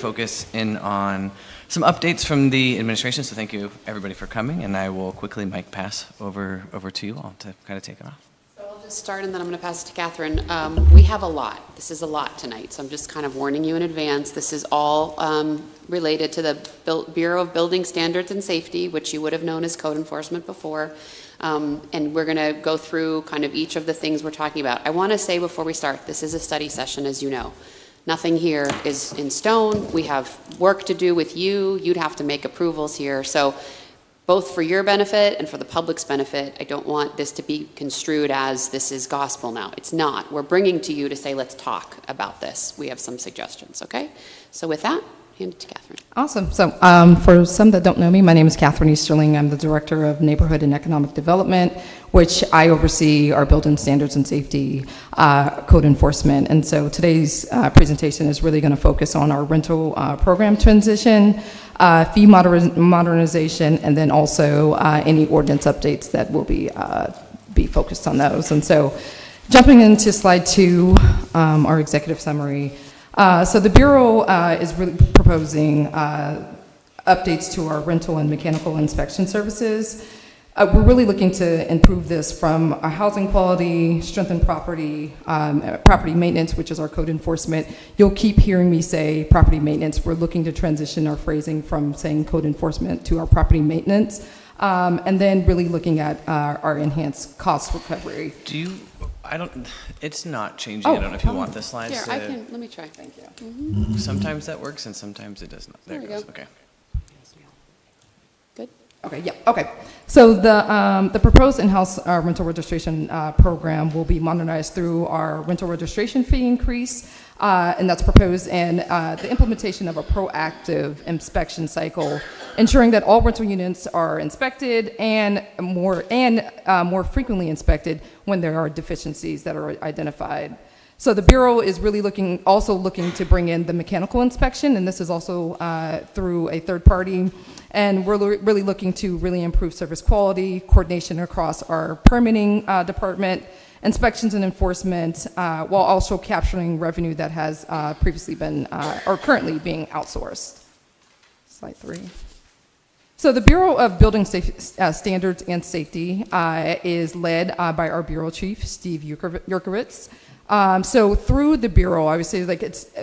focus in on some updates from the administration. So thank you everybody for coming, and I will quickly mic pass over to you all to kind of take it off. So I'll just start, and then I'm going to pass it to Catherine. We have a lot. This is a lot tonight, so I'm just kind of warning you in advance. This is all related to the Bureau of Building Standards and Safety, which you would have known as code enforcement before. And we're going to go through kind of each of the things we're talking about. I want to say before we start, this is a study session, as you know. Nothing here is in stone. We have work to do with you. You'd have to make approvals here. So both for your benefit and for the public's benefit, I don't want this to be construed as this is gospel now. It's not. We're bringing to you to say, let's talk about this. We have some suggestions, okay? So with that, hand it to Catherine. Awesome. So for some that don't know me, my name is Catherine Easterling. I'm the Director of Neighborhood and Economic Development, which I oversee our building standards and safety code enforcement. And so today's presentation is really going to focus on our rental program transition, fee modernization, and then also any ordinance updates that will be focused on those. And so jumping into slide 2, our executive summary. So the Bureau is really proposing updates to our rental and mechanical inspection services. We're really looking to improve this from our housing quality, strengthen property maintenance, which is our code enforcement. You'll keep hearing me say property maintenance. We're looking to transition our phrasing from saying code enforcement to our property maintenance, and then really looking at our enhanced cost recovery. It's not changing. I don't know if you want the slides. Here, let me try. Thank you. Sometimes that works and sometimes it does not. There it goes. Go. Okay. Good. Okay, yeah, okay. So the proposed in-house rental registration program will be modernized through our rental registration fee increase, and that's proposed, and the implementation of a proactive inspection cycle, ensuring that all rental units are inspected and more frequently inspected when there are deficiencies that are identified. So the Bureau is really also looking to bring in the mechanical inspection, and this is also through a third party. And we're really looking to really improve service quality, coordination across our permitting department, inspections and enforcement, while also capturing revenue that has previously been or currently being outsourced. Slide 3. So the Bureau of Building Standards and Safety is led by our Bureau Chief, Steve Yurkowitz. So through the Bureau, I would say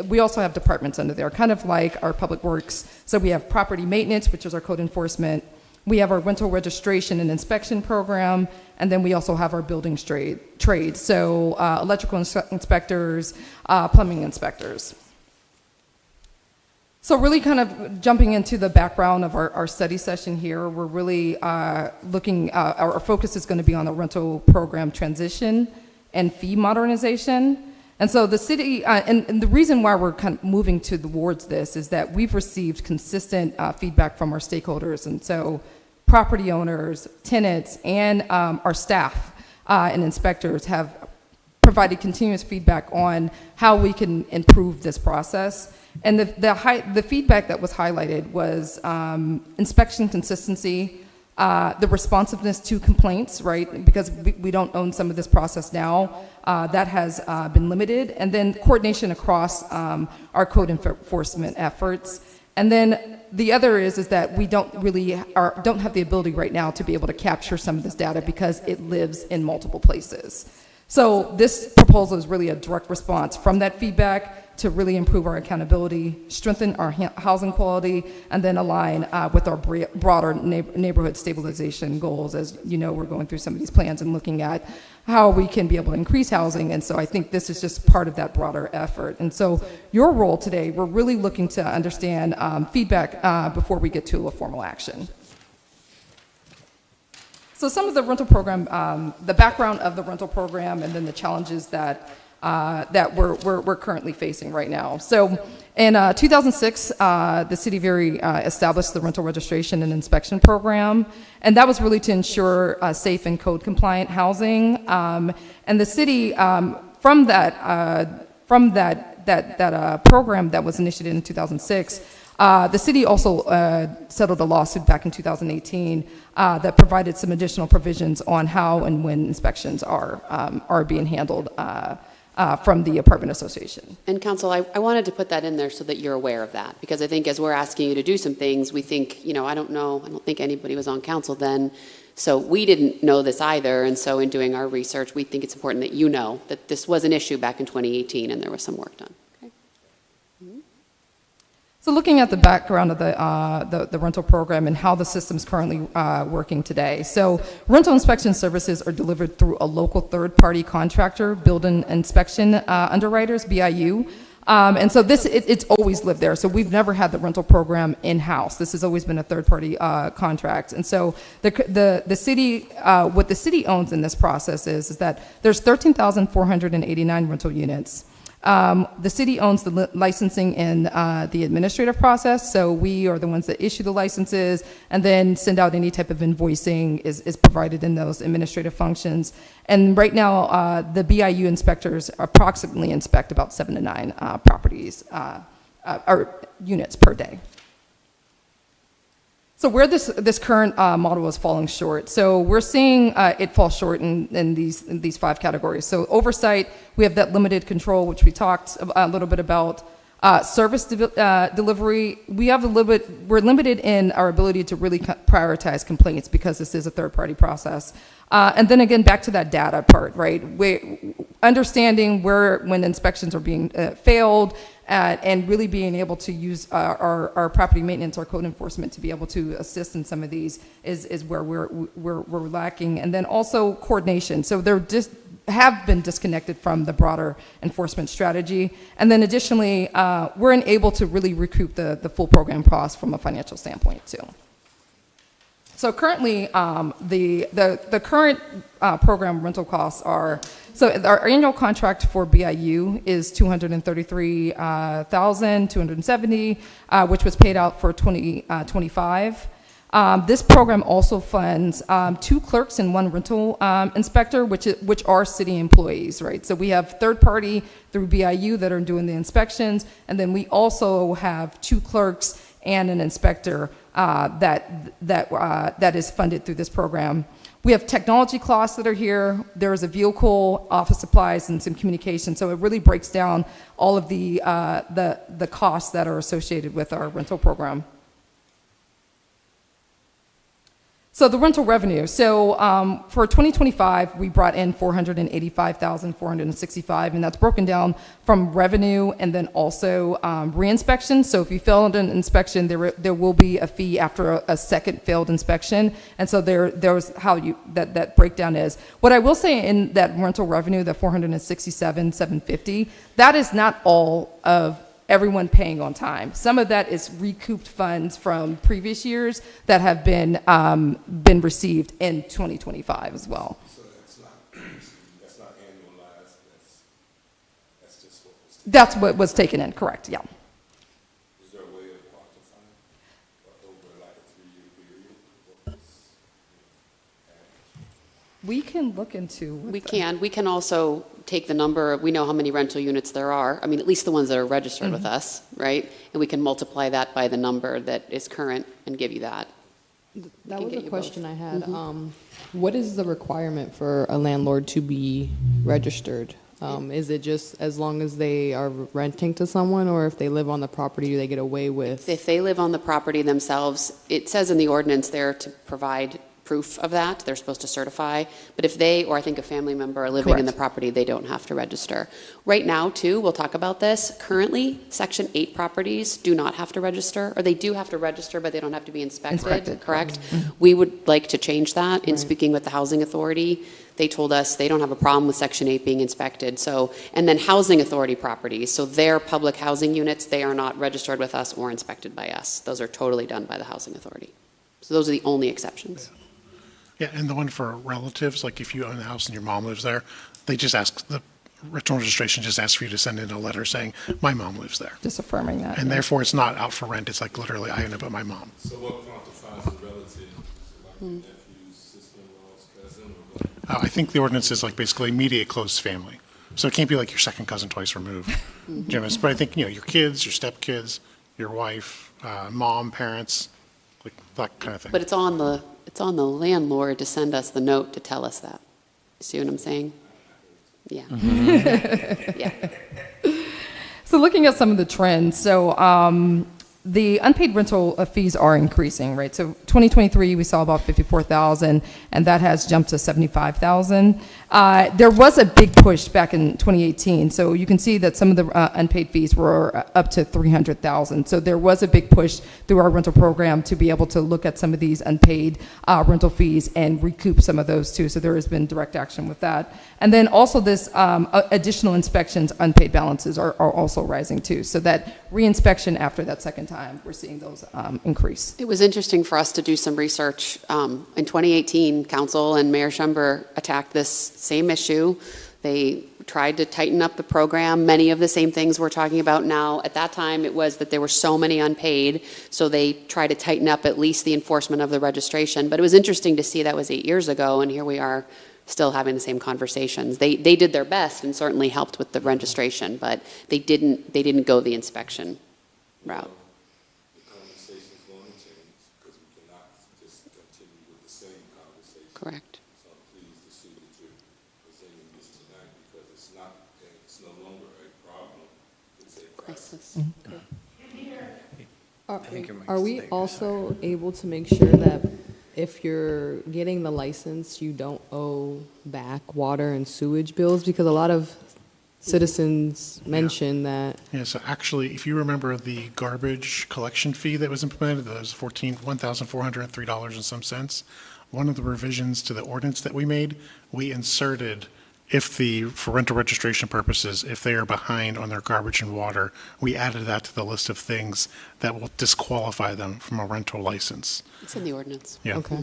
we also have departments under there, kind of like our public works. So we have property maintenance, which is our code enforcement. We have our rental registration and inspection program, and then we also have our building trades. So electrical inspectors, plumbing inspectors. So really kind of jumping into the background of our study session here, we're really looking, our focus is going to be on the rental program transition and fee modernization. And so the city, and the reason why we're kind of moving towards this is that we've received consistent feedback from our stakeholders. And so property owners, tenants, and our staff and inspectors have provided continuous feedback on how we can improve this process. And the feedback that was highlighted was inspection consistency, the responsiveness to complaints, right? Because we don't own some of this process now. That has been limited. And then coordination across our code enforcement efforts. And then the other is that we don't have the ability right now to be able to capture some of this data because it lives in multiple places. So this proposal is really a direct response from that feedback to really improve our accountability, strengthen our housing quality, and then align with our broader neighborhood stabilization goals. As you know, we're going through some of these plans and looking at how we can be able to increase housing, and so I think this is just part of that broader effort. And so your role today, we're really looking to understand feedback before we get to a formal action. So some of the rental program, the background of the rental program, and then the challenges that we're currently facing right now. So in 2006, the city of Erie established the rental registration and inspection program, and that was really to ensure safe and code compliant housing. And the city, from that program that was initiated in 2006, the city also settled a lawsuit back in 2018 that provided some additional provisions on how and when inspections are being handled from the apartment association. And council, I wanted to put that in there so that you're aware of that, because I think as we're asking you to do some things, we think, I don't think anybody was on council then, so we didn't know this either, and so in doing our research, we think it's important that you know that this was an issue back in 2018 and there was some work done. Okay. So looking at the background of the rental program and how the system's currently working today. So rental inspection services are delivered through a local third-party contractor, building inspection underwriters, BIU. And so it's always lived there. So we've never had the rental program in-house. This has always been a third-party contract. And so the city, what the city owns in this process is that there's 13,489 rental units. The city owns the licensing and the administrative process, so we are the ones that issue the licenses and then send out any type of invoicing is provided in those administrative functions. And right now, the BIU inspectors approximately inspect about 7 to 9 properties or units per day. So where this current model is falling short, so we're seeing it fall short in these 5 categories. So oversight, we have that limited control, which we talked a little bit about. Service delivery, we're limited in our ability to really prioritize complaints because this is a third-party process. And then again, back to that data part, right? Understanding when inspections are being failed, and really being able to use our property maintenance, our code enforcement to be able to assist in some of these is where we're lacking. And then also coordination. So they're have been disconnected from the broader enforcement strategy. And then additionally, we're unable to really recoup the full program cost from a financial standpoint too. So currently, the current program rental costs are, so our annual contract for BIU is $233,270, which was paid out for 2025. This program also funds 2 clerks and 1 rental inspector, which are city employees, right? So we have third party through BIU that are doing the inspections, and then we also have 2 clerks and an inspector that is funded through this program. We have technology costs that are here. There is a vehicle, office supplies, and some communication. So it really breaks down all of the costs that are associated with our rental program. So the rental revenue. So for 2025, we brought in $485,465, and that's broken down from revenue and then also reinspection. So if you failed an inspection, there will be a fee after a second failed inspection, and so there's how that breakdown is. What I will say in that rental revenue, the $467,750, that is not all of everyone paying on time. Some of that is recouped funds from previous years that have been received in 2025 as well. So that's not annualized, that's just what was taken. That's what was taken in, correct, yeah. Is there a way of quantifying over like a 3-year period? What was average? We can look into. We can also take the number, we know how many rental units there are, I mean, at least the ones that are registered with us, right? And we can multiply that by the number that is current and give you that. That can was get a you question both. I had. What is the requirement for a landlord to be registered? Is it just as long as they are renting to someone, or if they live on the property, do they get away with? If they live on the property themselves, it says in the ordinance there to provide proof of that, they're supposed to certify, but if they, or I think a family member are living in the Correct. property, they don't have to register. Right now, too, we'll talk about this, currently, Section 8 properties do not have to register, or they do have to register, but they don't have to be inspected, correct? We would like to change that. In speaking with the Housing Authority, they told us they don't have a problem with Section 8 being inspected, so, and then Housing Authority properties, so their public housing units, they are not registered with us or inspected by us. Those are totally done by the Housing Authority. So those are the only exceptions. Yeah, and the one for relatives, like if you own the house and your mom lives there, they just ask, the rental registration just asks for you to send in a letter saying, my mom lives there. Just affirming that. And yeah. therefore, it's not out for rent, it's like literally, I own it, but my mom. So what quantifies a relative? Like nephew, sister-in-law's cousin, or what? I think the ordinance is like basically immediate close family. So it can't be like your second cousin twice removed, Jim. But I think, your kids, your stepkids, your wife, mom, parents, like that kind of thing. But it's on the landlord to send us the note to tell us that. See what I'm saying? Yeah. Mm-hmm. Yeah. So looking at some of the trends, so the unpaid rental fees are increasing, right? So 2023, we saw about 54,000, and that has jumped to 75,000. There was a big push back in 2018, so you can see that some of the unpaid fees were up to 300,000. So there was a big push through our rental program to be able to look at some of these unpaid rental fees and recoup some of those too. So there has been direct action with that. And then also this additional inspections, unpaid balances are also rising too. So that reinspection after that second time, we're seeing those increase. It was interesting for us to do some research. In 2018, Council and Mayor Schember attacked this same issue. They tried to tighten up the program. Many of the same things we're talking about now. At that time, it was that there were so many unpaid, so they tried to tighten up at least the enforcement of the registration. But it was interesting to see that was 8 years ago, and here we are still having the same conversations. They did their best and certainly helped with the registration, but they didn't go the inspection route. The conversation's going to change because we cannot just continue with the same conversation. Correct. So I'm pleased to see that you're presenting this tonight because it's no longer a problem, it's a crisis. Crisis. think your mic's Are we there, also able to make sure that if you're getting the license, you don't owe back water and sewage bills? Because a lot of citizens mention that. Yeah, so actually, if you remember the garbage collection fee that was implemented, that was $1,403 and some cents. One of the revisions to the ordinance that we made, we inserted for rental registration purposes, if they are behind on their garbage and water, we added that to the list of things that will disqualify them from a rental license. It's in the ordinance. Yeah. Okay.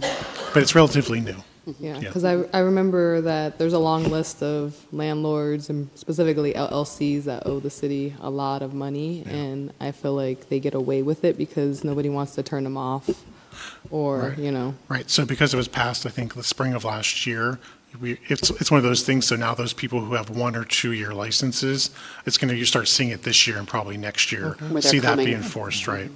But it's relatively new. Yeah, Yeah. because I remember that there's a long list of landlords and specifically LLCs that owe the city a lot of money, and I feel like they get away with it because nobody wants to turn them off, or, Right. Right, so because it was passed, I think, the spring of last year, it's one of those things, so now those people who have 1 or 2 year licenses, you start seeing it this year and probably next year, Where they're see that be coming. enforced, right?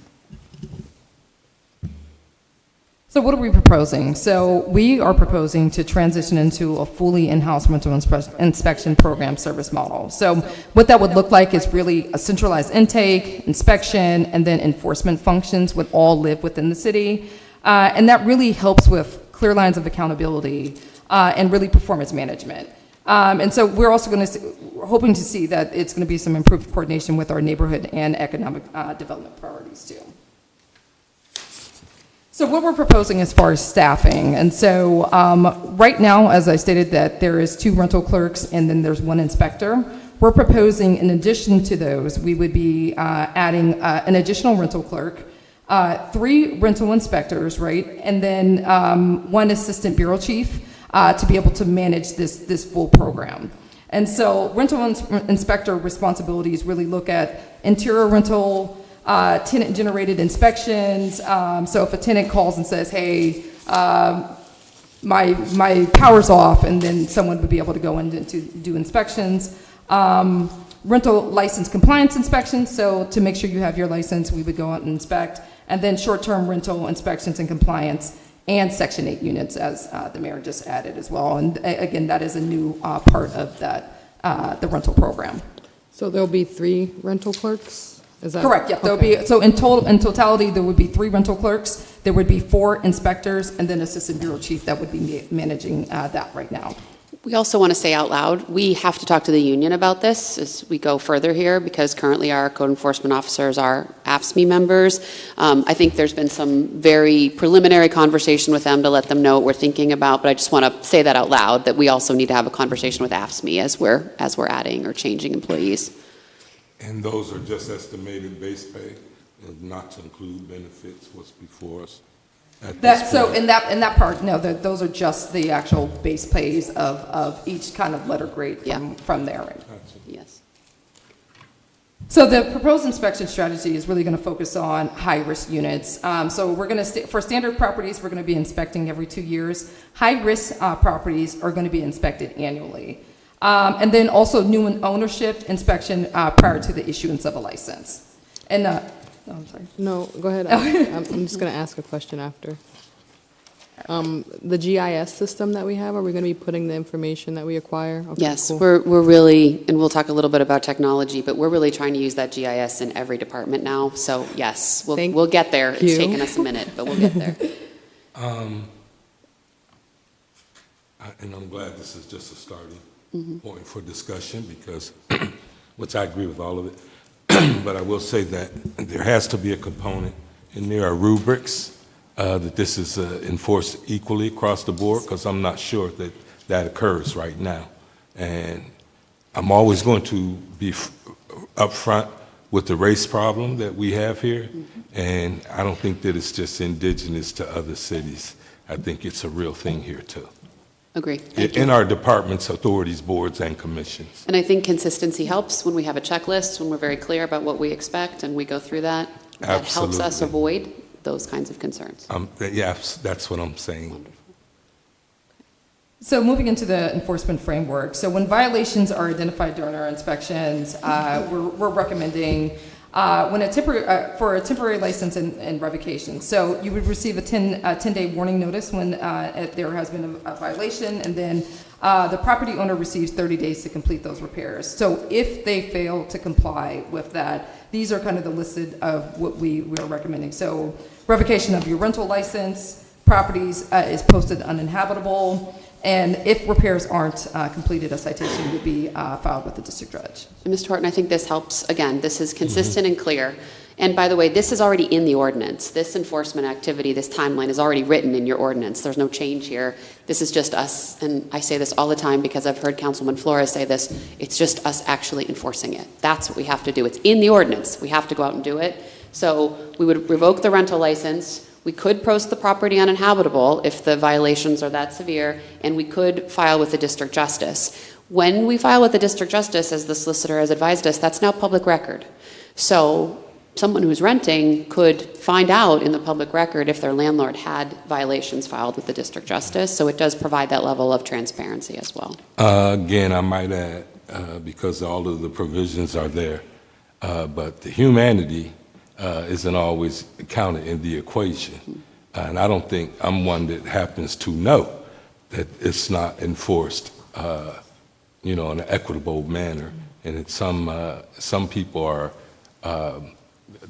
So what are we proposing? So we are proposing to transition into a fully in-house rental inspection program service model. So what that would look like is really a centralized intake, inspection, and then enforcement functions would all live within the city. And that really helps with clear lines of accountability and really performance management. And so we're also we're hoping to see that it's going to be some improved coordination with our neighborhood and economic development priorities too. So what we're proposing as far as staffing, and so right now, as I stated, that there is 2 rental clerks and then there's 1 inspector. We're proposing, in addition to those, we would be adding an additional rental clerk, 3 rental inspectors, right, and then 1 assistant bureau chief to be able to manage this full program. And so rental inspector responsibilities really look at interior rental, tenant-generated inspections. So if a tenant calls and says, hey, my power's off, and then someone would be able to go in to do inspections. Rental license compliance inspections, so to make sure you have your license, we would go out and inspect. And then short-term rental inspections and compliance, and Section 8 units, as the mayor just added as well. And again, that is a new part of that, the rental program. So there'll be 3 rental clerks? Is that Correct, yep. There'll okay. be, so in totality, there would be 3 rental clerks, there would be 4 inspectors, and then assistant bureau chief that would be managing that right now. We also want to say out loud, we have to talk to the union about this as we go further here, because currently our code enforcement officers are AFSCME members. I think there's been some very preliminary conversation with them to let them know what we're thinking about, but I just want to say that out loud, that we also need to have a conversation with AFSCME as we're adding or changing employees. And those are just estimated base pay, not to include benefits, what's before us at this So point. in that part, no, those are just the actual base pays of each kind of letter grade from there. Gotcha. Yes. So the proposed inspection strategy is really going to focus on high-risk units. So we're going to, for standard properties, we're going to be inspecting every 2 years. High-risk properties are going to be inspected annually. And then also new ownership inspection prior to the issuance of a license. And, I'm sorry. No, go ahead. I'm just going to ask a question after. The GIS system that we have, are we going to be putting the information that we acquire? Okay, Yes, cool. we're really, and we'll talk a little bit about technology, but we're really trying to use that GIS in every department now. So yes, Thank we'll get there. It's you. taken us a minute, but we'll get there. And I'm glad this is just a starting point for discussion because, which I agree with all of it, but I will say that there has to be a component, and there are rubrics that this is enforced equally across the board, because I'm not sure that that occurs right now. And I'm always going to be upfront with the race problem that we have here, and I don't think that it's just indigenous to other cities. I think it's a real thing here too. Agree. Thank In you. our departments, authorities, boards, and commissions. And I think consistency helps when we have a checklist, when we're very clear about what we expect and we go through that. That helps us Absolutely. avoid those kinds of concerns. Yeah, that's what I'm saying. So moving into the enforcement framework, so when violations are identified during our inspections, we're recommending for a temporary license and revocation. So you would receive a 10-day warning notice when there has been a violation, and then the property owner receives 30 days to complete those repairs. So if they fail to comply with that, these are kind of the listed of what we are recommending. So revocation of your rental license, properties is posted uninhabitable, and if repairs aren't completed, a citation would be filed with the district judge. And Mr. Horton, I think this helps. Again, this is consistent and clear. And by the way, this is already in the ordinance. This enforcement activity, this timeline is already written in your ordinance. There's no change here. This is just us, and I say this all the time because I've heard Councilman Flores say this, it's just us actually enforcing it. That's what we have to do. It's in the ordinance. We have to go out and do it. So we would revoke the rental license. We could post the property uninhabitable if the violations are that severe, and we could file with the district justice. When we file with the district justice, as the solicitor has advised us, that's now public record. So someone who's renting could find out in the public record if their landlord had violations filed with the district justice. So it does provide that level of transparency as well. Again, I might add, because all of the provisions are there, but the humanity isn't always counted in the equation. And I don't think I'm one that happens to know that it's not enforced, in an equitable manner. And it's some people are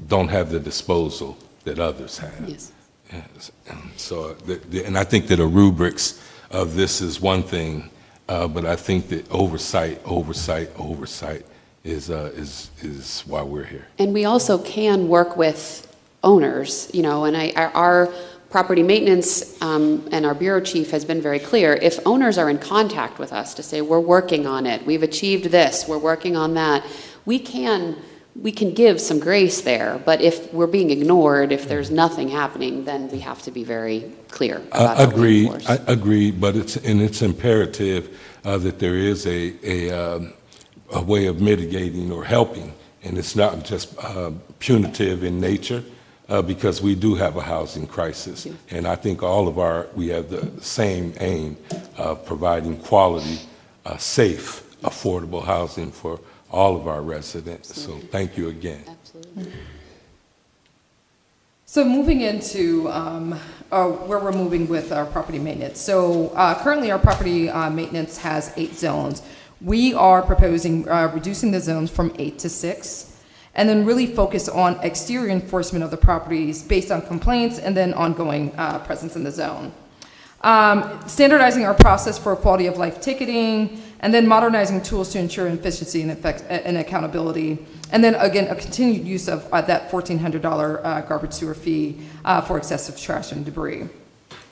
don't have the disposal that others have. Yes. Yes. And so, and I think that a rubrics of this is one thing, but I think that oversight is why we're here. And we also can work with owners, and our property maintenance and our bureau chief has been very clear. If owners are in contact with us to say, we're working on it, we've achieved this, we're working on that, we can give some grace there. But if we're being ignored, if there's nothing happening, then we have to be very clear about how we enforce. Agreed, but it's imperative that there is a way of mitigating or helping, and it's not just punitive in nature, because we do have a housing crisis, and I think we have the same aim of providing quality, safe, affordable housing for all of our residents. Absolutely. So thank you again. Absolutely. So moving into where we're moving with our property maintenance. So currently our property maintenance has 8 zones. We are proposing reducing the zones from 8 to 6, and then really focus on exterior enforcement of the properties based on complaints and then ongoing presence in the zone. Standardizing our process for quality of life ticketing, and then modernizing tools to ensure efficiency and accountability. And then again, a continued use of that $1,400 garbage sewer fee for excessive trash and debris.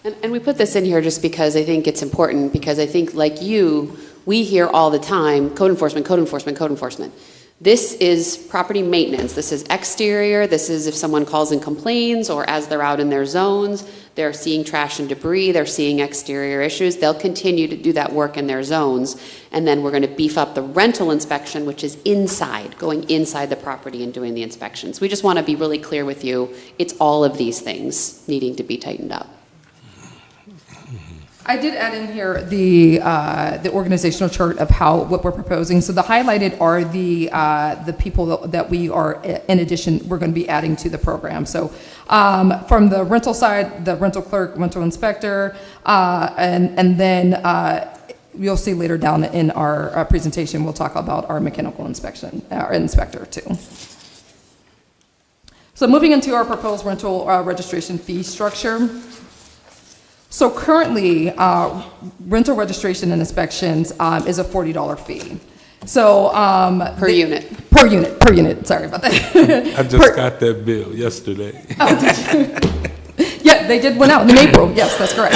And we put this in here just because I think it's important, because I think, like you, we hear all the time, code enforcement, code enforcement, code enforcement. This is property maintenance. This is exterior. This is if someone calls and complains, or as they're out in their zones, they're seeing trash and debris, they're seeing exterior issues. They'll continue to do that work in their zones. And then we're going to beef up the rental inspection, which is inside, going inside the property and doing the inspections. We just want to be really clear with you. It's all of these things needing to be tightened up. I did add in here the organizational chart of what we're proposing. So the highlighted are the people that we are, in addition, we're going to be adding to the program. So from the rental side, the rental clerk, rental inspector, and then you'll see later down in our presentation, we'll talk about our mechanical inspection, our inspector too. So moving into our proposed rental registration fee structure. So currently, rental registration and inspections is a $40 fee. So Per unit. Per unit. Sorry about that. I just got that bill yesterday. Yeah, they did went out in April. Yes, that's correct.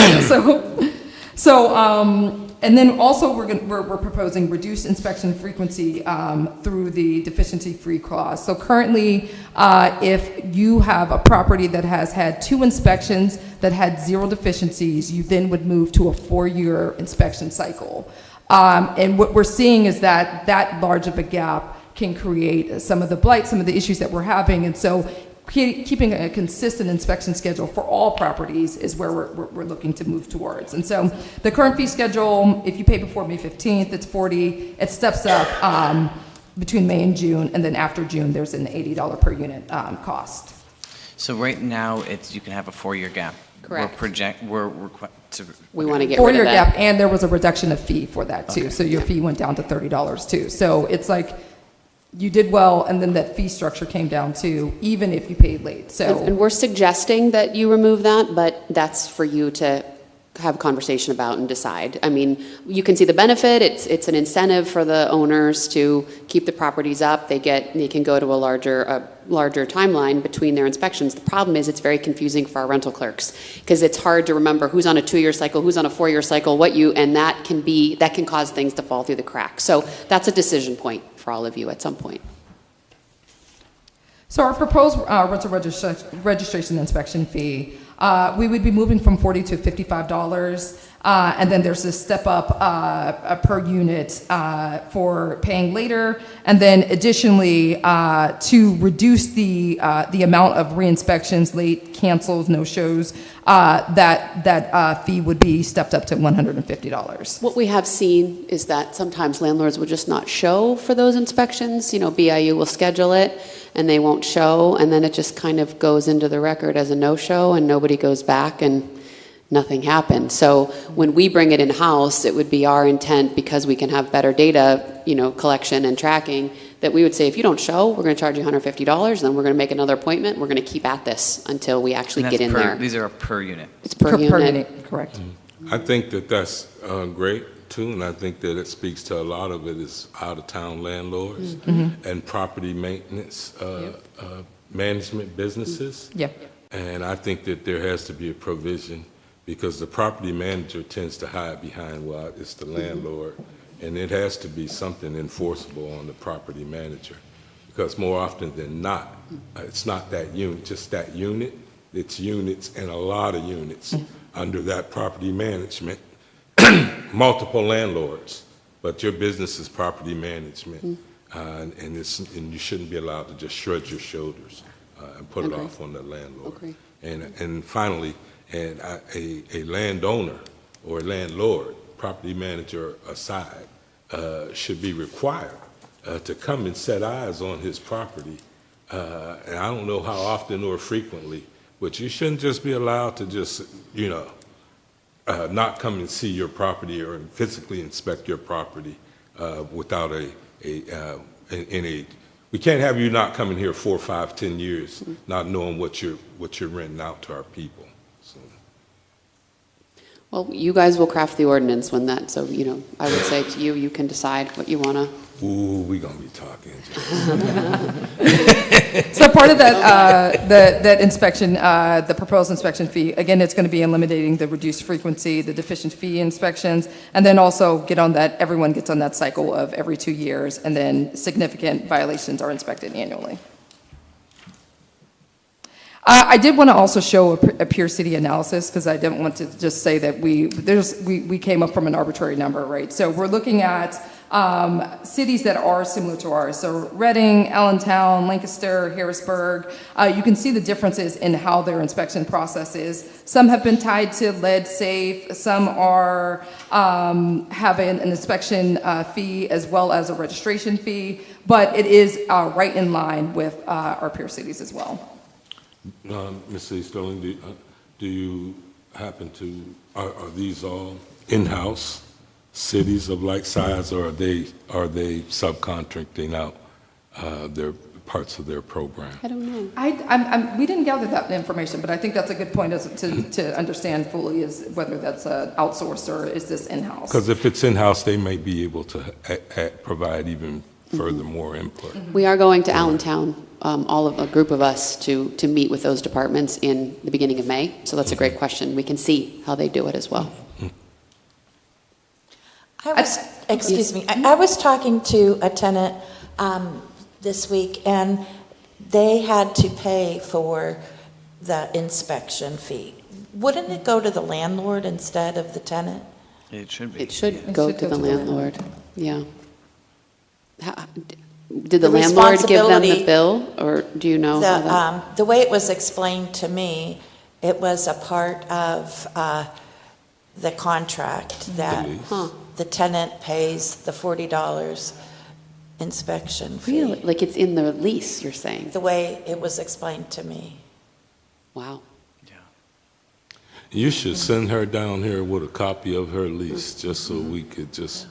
And then also we're proposing reduced inspection frequency through the deficiency-free clause. So currently, if you have a property that has had 2 inspections that had 0 deficiencies, you then would move to a 4-year inspection cycle. And what we're seeing is that large of a gap can create some of the blight, some of the issues that we're having. And so keeping a consistent inspection schedule for all properties is where we're looking to move towards. And so the current fee schedule, if you pay before May 15th, it's $40. It steps up between May and June, and then after June, there's an $80 per unit cost. So right now, you can have a 4-year gap. Correct. We want to get rid of Four-year that. gap, and there was a reduction of fee for that too. So your fee went down to $30 too. So it's like you did well, and then that fee structure came down too, even if you paid late. So. And we're suggesting that you remove that, but that's for you to have a conversation about and decide. I mean, you can see the benefit. It's an incentive for the owners to keep the properties up. They can go to a larger timeline between their inspections. The problem is it's very confusing for our rental clerks because it's hard to remember who's on a 2-year cycle, who's on a 4-year cycle, and that can cause things to fall through the cracks. So that's a decision point for all of you at some point. So our proposed rental registration inspection fee, we would be moving from $40 to $55, and then there's this step up per unit for paying later, and then additionally to reduce the amount of re-inspections, late cancels, no shows, that fee would be stepped up to $150. What we have seen is that sometimes landlords will just not show for those inspections. BIU will schedule it and they won't show, and then it just kind of goes into the record as a no-show and nobody goes back and nothing happened. So when we bring it in-house, it would be our intent, because we can have better data, collection and tracking, that we would say, if you don't show, we're going to charge you $150, then we're going to make another appointment. We're going to keep at this until we actually And get that's in there. These are per unit. It's per unit. Correct. I think that that's great too, and I think that it speaks to a lot of it is out-of-town landlords and property maintenance, management businesses. Yeah. And I think that there has to be a provision, because the property manager tends to hide behind, well, it's the landlord, and it has to be something enforceable on the property manager, because more often than not, it's not that unit, just that unit, it's units and a lot of units under that property management, multiple landlords, but your business is property management, and you shouldn't be allowed to just shrug your shoulders and put it Agree. off on the landlord. Agree. And finally, a landowner or a landlord, property manager aside, should be required to come and set eyes on his property. And I don't know how often or frequently, but you shouldn't just be allowed to just, not come and see your property or physically inspect your property without we can't have you not coming here 4, 5, 10 years, not knowing what you're renting out to our people. So. Well, you guys will craft the ordinance when that, so, I would say to you, you can decide what you want to. Ooh, we gonna be talking. So part of that inspection, the proposed inspection fee, again, it's going to be eliminating the reduced frequency, the deficient fee inspections, and then also everyone gets on that cycle of every 2 years, and then significant violations are inspected annually. I did want to also show a pure city analysis, because I didn't want to just say that we came up from an arbitrary number, right? So we're looking at cities that are similar to ours. So Reading, Allentown, Lancaster, Harrisburg, you can see the differences in how their inspection process is. Some have been tied to lead safe, some are have an inspection fee as well as a registration fee, but it is right in line with our peer cities as well. Mr. Sterling, do you happen to, are these all in-house cities of like size, or are they subcontracting out their parts of their program? I don't know. We didn't gather that information, but I think that's a good point to understand fully is whether that's outsourced or is this in-house. Because if it's in-house, they may be able to provide even further more input. We are going to Allentown, a group of us, to meet with those departments in the beginning of May. So that's a great question. We can see how they do it as well. I was talking to a tenant this week, and they had to pay for the inspection fee. Wouldn't it go to the landlord instead of the tenant? It should be. It should It go should to go the to the landlord. Yeah. Did the landlord give them the bill, or do you know? how that- The way it was explained to me, it was a part of the contract that Huh. the tenant pays the $40 inspection fee. Really? Like it's in the lease, you're saying? The way it was explained to me. Wow. You should send her down here with a copy of her lease, just so we could just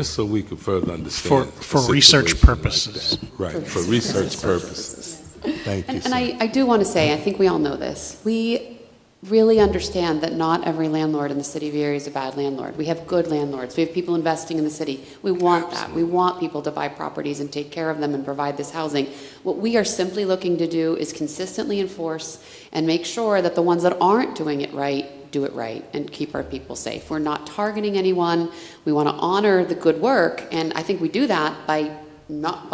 so we could further understand. For a research situation like purposes. that. Right, for research purposes. Thank you, And sir. I do want to say, I think we all know this. We really understand that not every landlord in the city of Erie is a bad landlord. We have good landlords. We have people investing in the city. We want that. We want people to buy properties and take care of them and provide this housing. What we are simply looking to do is consistently enforce and make sure that the ones that aren't doing it right do it right and keep our people safe. We're not targeting anyone. We want to honor the good work, and I think we do that by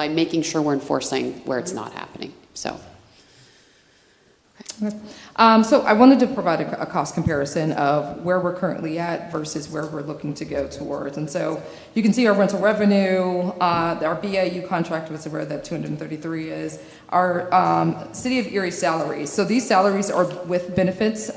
making sure we're enforcing where it's not happening. So. So I wanted to provide a cost comparison of where we're currently at versus where we're looking to go towards. And so you can see our rental revenue, our BAU contract was where that 233 is, our City of Erie salaries. So these salaries are with benefits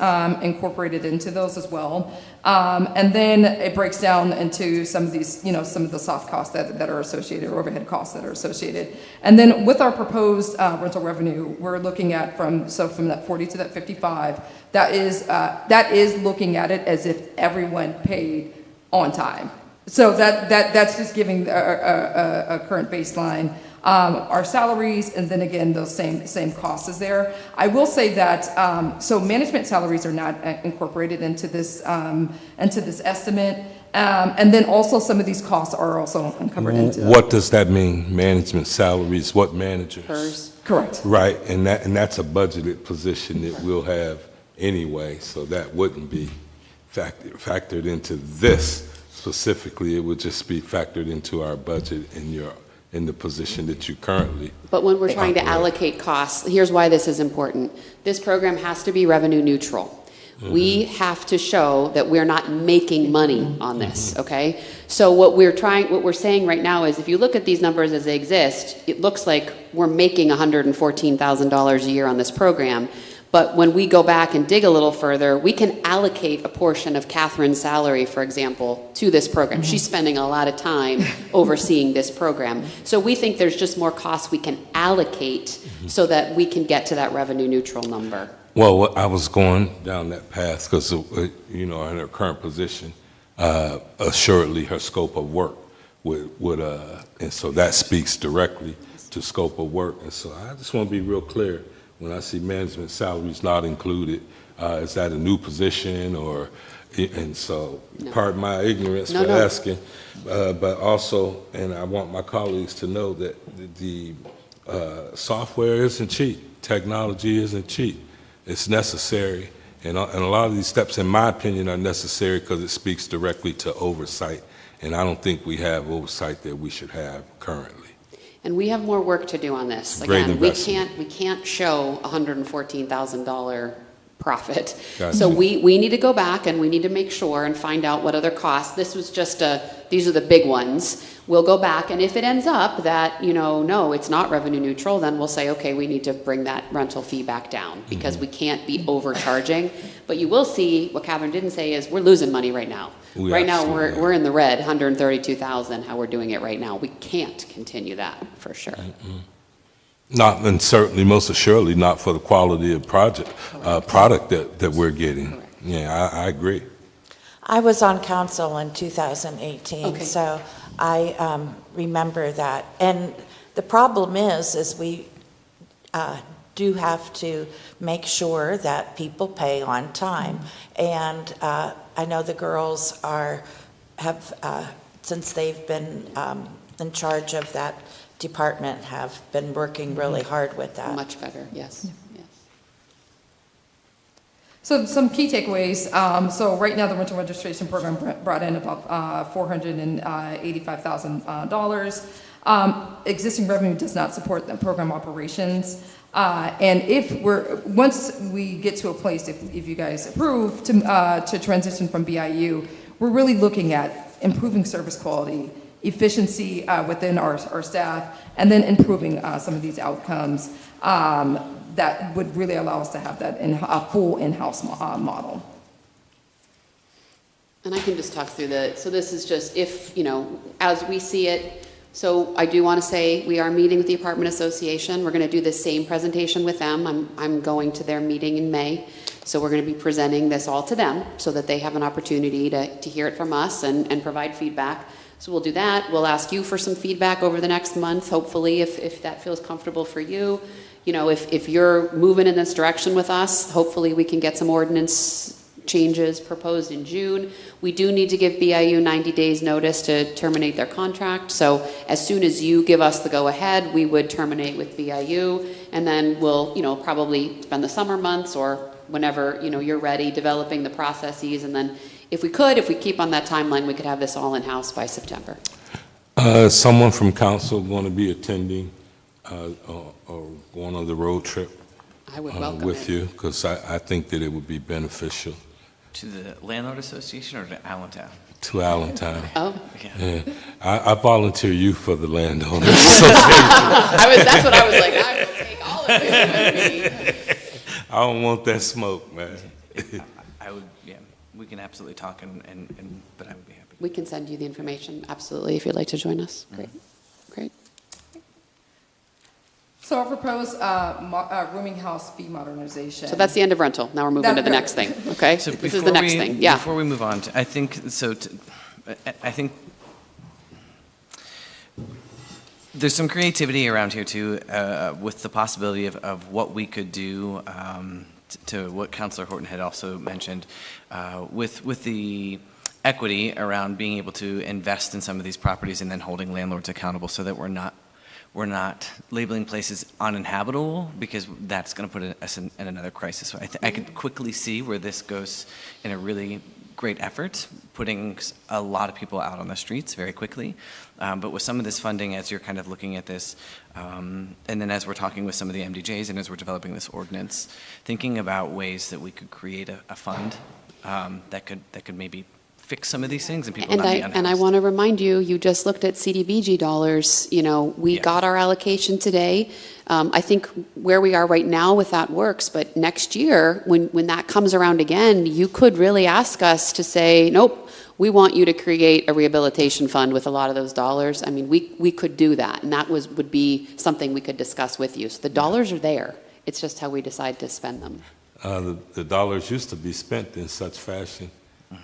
incorporated into those as well. And then it breaks down into some of these, some of the soft costs that are associated, or overhead costs that are associated. And then with our proposed rental revenue, we're looking at from that 40 to that 55, that is looking at it as if everyone paid on time. So that's just giving a current baseline. Our salaries, and then again, those same costs is there. I will say that, so management salaries are not incorporated into this estimate. And then also some of these costs are also uncovered into. What does that mean, management salaries? What managers? PERS. Correct. Right, and that's a budgeted position that we'll have anyway, so that wouldn't be factored into this specifically. It would just be factored into our budget in the position that you currently. But when we're trying to operate. allocate costs, here's why this is important. This program has to be revenue neutral. We have to show that we're not making money on this, okay? So what we're saying right now is, if you look at these numbers as they exist, it looks like we're making $114,000 a year on this program. But when we go back and dig a little further, we can allocate a portion of Catherine's salary, for example, to this program. She's spending a lot of time overseeing this program. So we think there's just more costs we can allocate so that we can get to that revenue neutral number. Well, I was going down that path because, in her current position, assuredly her scope of work would and so that speaks directly to scope of work. And so I just want to be real clear. When I see management salaries not included, is that a new position or, and so pardon my ignorance for asking, but also, and I want my colleagues to know that the software isn't cheap, technology isn't cheap. It's necessary, and a lot of these steps, in my opinion, are necessary because it speaks directly to oversight, and I don't think we have oversight that we should have currently. And we have more work to do on this. Great Again, investment. we can't show $114,000 profit. Gotcha. So we need to go back and we need to make sure and find out what other costs. This was just these are the big ones. We'll go back, and if it ends up that, no, it's not revenue neutral, then we'll say, okay, we need to bring that rental fee back down because we can't be overcharging. But you will see, what Catherine didn't say is, we're losing money right now. Right now, absolutely we're in the red, 132,000, how we're doing it right now. We can't continue that, for sure. Not, and certainly, most assuredly, not for the quality of product that we're getting. Correct. Yeah, I agree. I was on council in 2018, Okay. so I remember that. And the problem is we do have to make sure that people pay on time. And I know the girls have since they've been in charge of that department, have been working really hard with that. Much better, yes, yes. So some key takeaways. So right now, the rental registration program brought in about $485,000. Existing revenue does not support the program operations. And once we get to a place, if you guys approve, to transition from BIU, we're really looking at improving service quality, efficiency within our staff, and then improving some of these outcomes that would really allow us to have that a full in-house model. And I can just talk through so this is just if, as we see it. So I do want to say we are meeting with the Apartment Association. We're going to do the same presentation with them. I'm going to their meeting in May. So we're going to be presenting this all to them so that they have an opportunity to hear it from us and provide feedback. So we'll do that. We'll ask you for some feedback over the next month, hopefully, if that feels comfortable for you. If you're moving in this direction with us, hopefully we can get some ordinance changes proposed in June. We do need to give BIU 90 days notice to terminate their contract. So as soon as you give us the go-ahead, we would terminate with BIU, and then we'll, probably spend the summer months or whenever, you're ready developing the processes. And then if we keep on that timeline, we could have this all in-house by September. Someone from council going to be attending or going on the road trip I would welcome with it. you, because I think that it would be beneficial To the Landlord Association or to Allentown? to Allentown. Oh, Yeah. I volunteer you for the landowners. that's what I was like, I will take all of you with me. I don't want that smoke, man. I would, yeah, we can absolutely talk, but I would be happy. We can send you the information, absolutely, if you'd like to join us. Great, great. So I propose rooming house fee modernization. So that's the end of rental. Now we're moving to the next thing, okay? So This is the next thing, yeah. Before we move on, I think there's some creativity around here too, with the possibility of what we could do, to what Councilor Horton had also mentioned, with the equity around being able to invest in some of these properties and then holding landlords accountable so that we're not labeling places uninhabitable, because that's going to put us in another crisis. So I could quickly see where this goes in a really great effort, putting a lot of people out on the streets very quickly. But with some of this funding, as you're kind of looking at this, and then as we're talking with some of the MDJs and as we're developing this ordinance, thinking about ways that we could create a fund that could maybe fix some of these things and people not be unhoused. And I want to remind you, you just looked at CDBG dollars. We got our allocation today. I think where we are right now with that works, but next year, when that comes around again, you could really ask us to say, nope, we want you to create a rehabilitation fund with a lot of those dollars. I mean, we could do that, and that would be something we could discuss with you. So the dollars are there. It's just how we decide to spend them. The dollars used to be spent in such fashion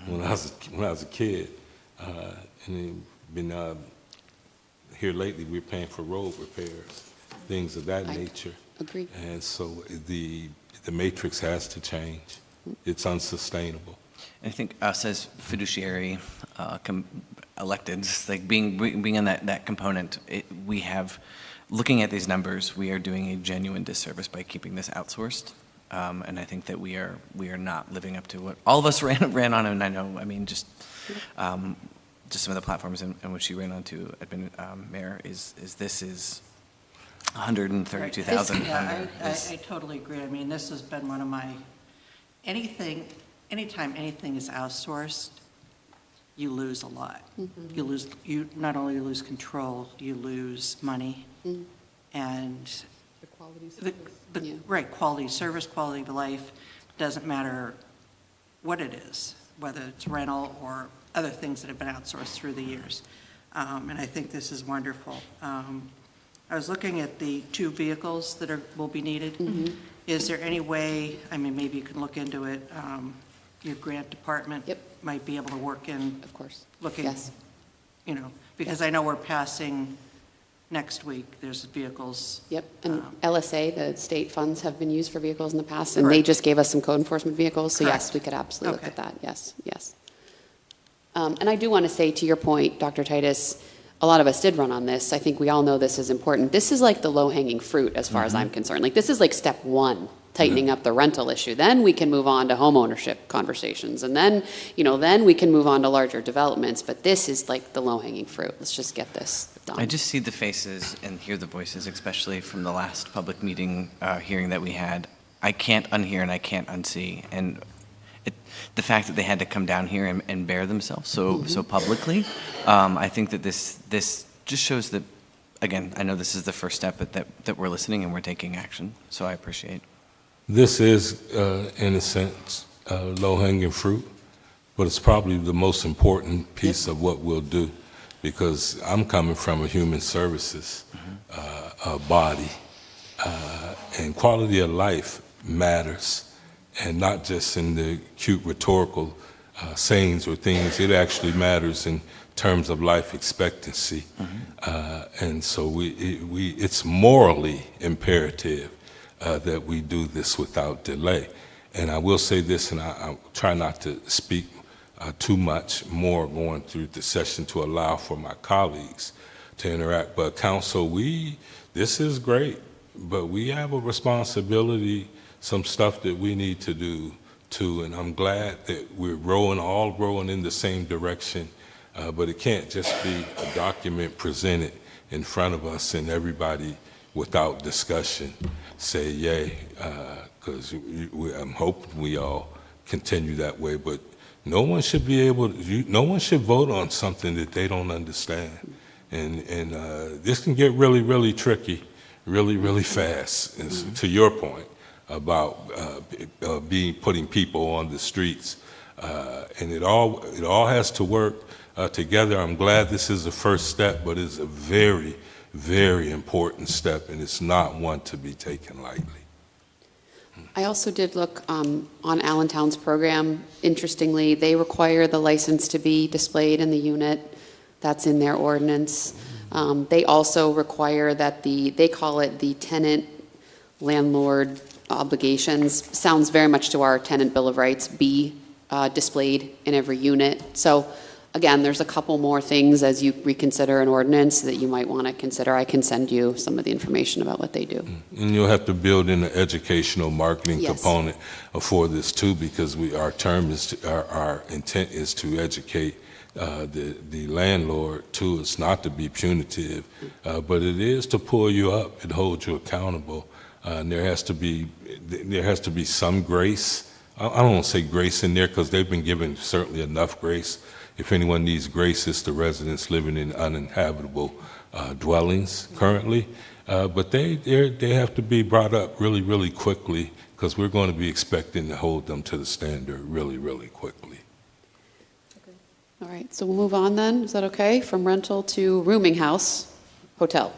when I was a kid, and been here lately. We're paying for road repairs, things of that nature. Agreed. And so the matrix has to change. It's unsustainable. I think us as fiduciary electeds, like being in that component, we have, looking at these numbers, we are doing a genuine disservice by keeping this outsourced. And I think that we are not living up to what all of us ran on, and I know, I mean, just some of the platforms in which you ran onto, Mayor, is 132,000. Yeah, I totally agree. I mean, this has been one of my anytime anything is outsourced, you lose a lot. You not only lose control, you lose money and The quality Yeah. right, quality of service, quality of life, doesn't matter what it is, whether it's rental or other things that have been outsourced through the years. And I think this is wonderful. I was looking at the 2 vehicles that will be needed. Is there any way, I mean, maybe you can look into it, your grant department Yep. might be able to work in Of course. looking, Yes. you know, because I know we're passing next week, there's vehicles. Yep, and LSA, the state funds have been used for vehicles in the past, and they Correct. just gave us some code enforcement vehicles, so yes, Correct. we could absolutely look Okay. at that, yes, yes. And I do want to say, to your point, Dr. Titus, a lot of us did run on this. I think we all know this is important. This is like the low-hanging fruit, as far as I'm concerned. Like, this is like step 1, tightening up the rental issue. Then we can move on to homeownership conversations, and then, then we can move on to larger developments, but this is like the low-hanging fruit. Let's just get this done. I just see the faces and hear the voices, especially from the last public meeting hearing that we had. I can't unhear and I can't unsee. And the fact that they had to come down here and bear themselves so publicly, I think that this just shows that, again, I know this is the first step, but that we're listening and we're taking action. So I appreciate. This is, in a sense, low-hanging fruit, but it's probably the most important piece of what we'll do, because I'm coming from a human services body, and quality of life matters, and not just in the cute rhetorical sayings or things. It actually matters in terms of life expectancy, and so it's morally imperative that we do this without delay. And I will say this, and I try not to speak too much more going through the session to allow for my colleagues to interact. But council, this is great, but we have a responsibility, some stuff that we need to do too. And I'm glad that we're all rowing in the same direction, but it can't just be a document presented in front of us and everybody without discussion say yay, because I'm hoping we all continue that way. But no one should no one should vote on something that they don't understand. And this can get really, really tricky, really, really fast, to your point about putting people on the streets. And it all has to work together. I'm glad this is the first step, but it's a very, very important step, and it's not one to be taken lightly. I also did look on Allentown's program. Interestingly, they require the license to be displayed in the unit. That's in their ordinance. They also require that they call it the tenant landlord obligations. Sounds very much to our tenant bill of rights, be displayed in every unit. So again, there's a couple more things as you reconsider an ordinance that you might want to consider. I can send you some of the information about what they do. And you'll have to build in an educational marketing Yes. component for this too, because our intent is to educate the landlord too. It's not to be punitive, but it is to pull you up and hold you accountable. And there has to be some grace. I don't want to say grace in there, because they've been given certainly enough grace. If anyone needs grace, it's the residents living in uninhabitable dwellings currently. But they have to be brought up really, really quickly, because we're going to be expecting to hold them to the standard really, really quickly. All right, so we'll move on then. Is that okay? From rental to rooming house, hotel.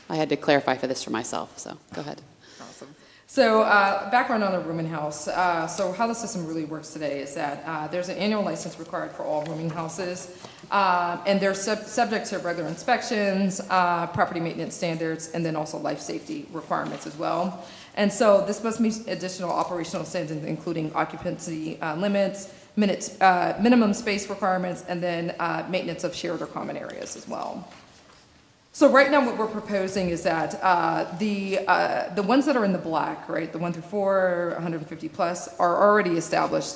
I had to clarify for this for myself, so go ahead. So background on the rooming house. So how the system really works today is that there's an annual license required for all rooming houses, and they're subject to regular inspections, property maintenance standards, and then also life safety requirements as well. And so this must meet additional operational standards, including occupancy limits, minimum space requirements, and then maintenance of shared or common areas as well. So right now, what we're proposing is that the ones that are in the black, right, the 1 through 4, 150 plus, are already established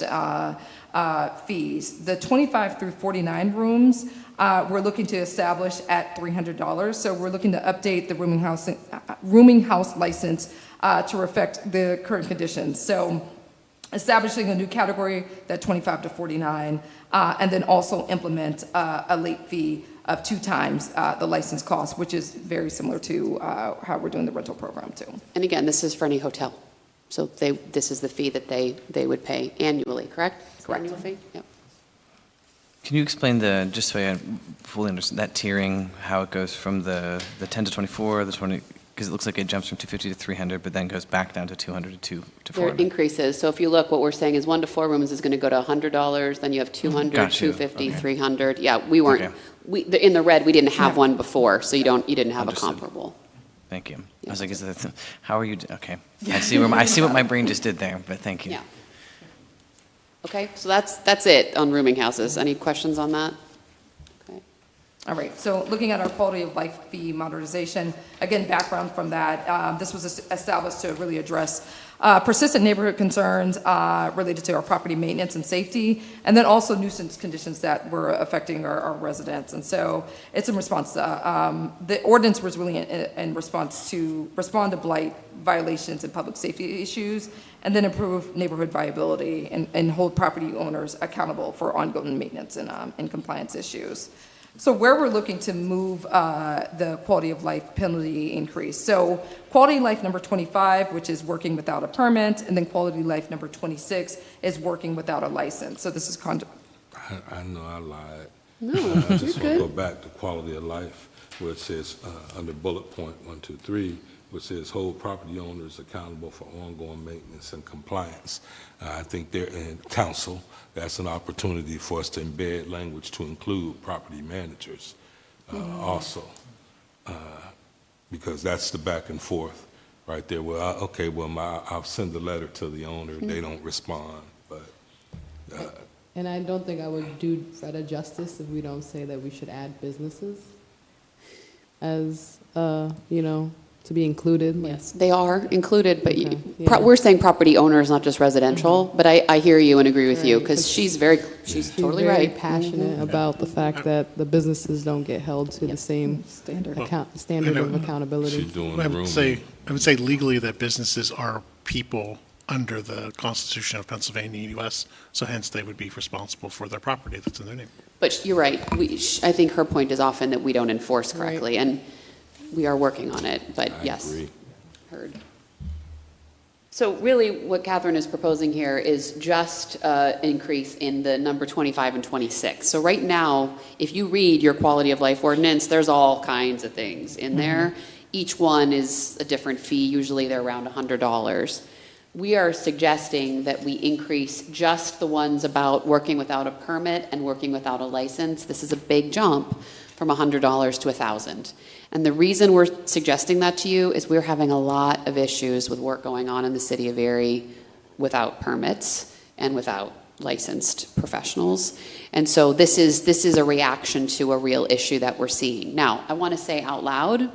fees. The 25 through 49 rooms, we're looking to establish at $300. So we're looking to update the rooming house license to reflect the current conditions. So establishing a new category, that 25 to 49, and then also implement a late fee of 2 times the license cost, which is very similar to how we're doing the rental program too. And again, this is for any hotel. So this is the fee that they would pay annually, correct? Correct. Annual fee? Yep. Can you explain just so I fully understand, that tiering, how it goes from the 10 to 24, the 20, because it looks like it jumps from 250 to 300, but then goes back down to 200 to There are 400. increases. So if you look, what we're saying is 1 to 4 rooms is going to go to $100, then you have 200, Gotcha. 250, Okay. 300. Yeah, we weren't, Okay. in the red, we didn't have Yeah. one before, so you didn't have a Understood. comparable. Thank you. Yeah. I was like, how are you, okay. I see what my brain just did there, but thank you. Yeah. Okay, so that's it on rooming houses. Any questions on that? Okay. All right, so looking at our quality of life fee modernization, again, background from that, this was established to really address persistent neighborhood concerns related to our property maintenance and safety, and then also nuisance conditions that were affecting our residents. And so it's in response to, the ordinance was really in response to respond to blight violations and public safety issues, and then improve neighborhood viability and hold property owners accountable for ongoing maintenance and compliance issues. So where we're looking to move the quality of life penalty increase. So quality of life number 25, which is working without a permit, and then quality of life number 26 is working without a license. So this is I know I lied. No, I just you're want to go good. back to quality of life, where it says, under bullet point 1, 2, 3, which says hold property owners accountable for ongoing maintenance and compliance. I think they're in council. That's an opportunity for us to embed language to include property managers also, because that's the back and forth right there. Well, okay, well, I'll send the letter to the owner. They don't respond, but And I don't think I would do Fred a justice if we don't say that we should add businesses as, to be included. Like, Yes, they are included, but Okay, yeah. we're saying property owners, not just residential. But I hear you and agree with you, Right, because 'cause she's She's totally very right. passionate about the fact that the businesses don't get held to the same standard. standard of she's accountability. doing I the would room. say legally that businesses are people under the Constitution of Pennsylvania and US, so hence they would be responsible for their property that's in their name. But you're right. I think her point is often that we don't enforce Right. correctly, and we are working on it, but I yes. agree. Heard. So really, what Catherine is proposing here is just an increase in the number 25 and 26. So right now, if you read your quality of life ordinance, there's all kinds of things in there. Each one is a different fee. Usually they're around $100. We are suggesting that we increase just the ones about working without a permit and working without a license. This is a big jump from $100 to $1,000. And the reason we're suggesting that to you is we're having a lot of issues with work going on in the city of Erie without permits and without licensed professionals. And so this is a reaction to a real issue that we're seeing. Now, I want to say out loud,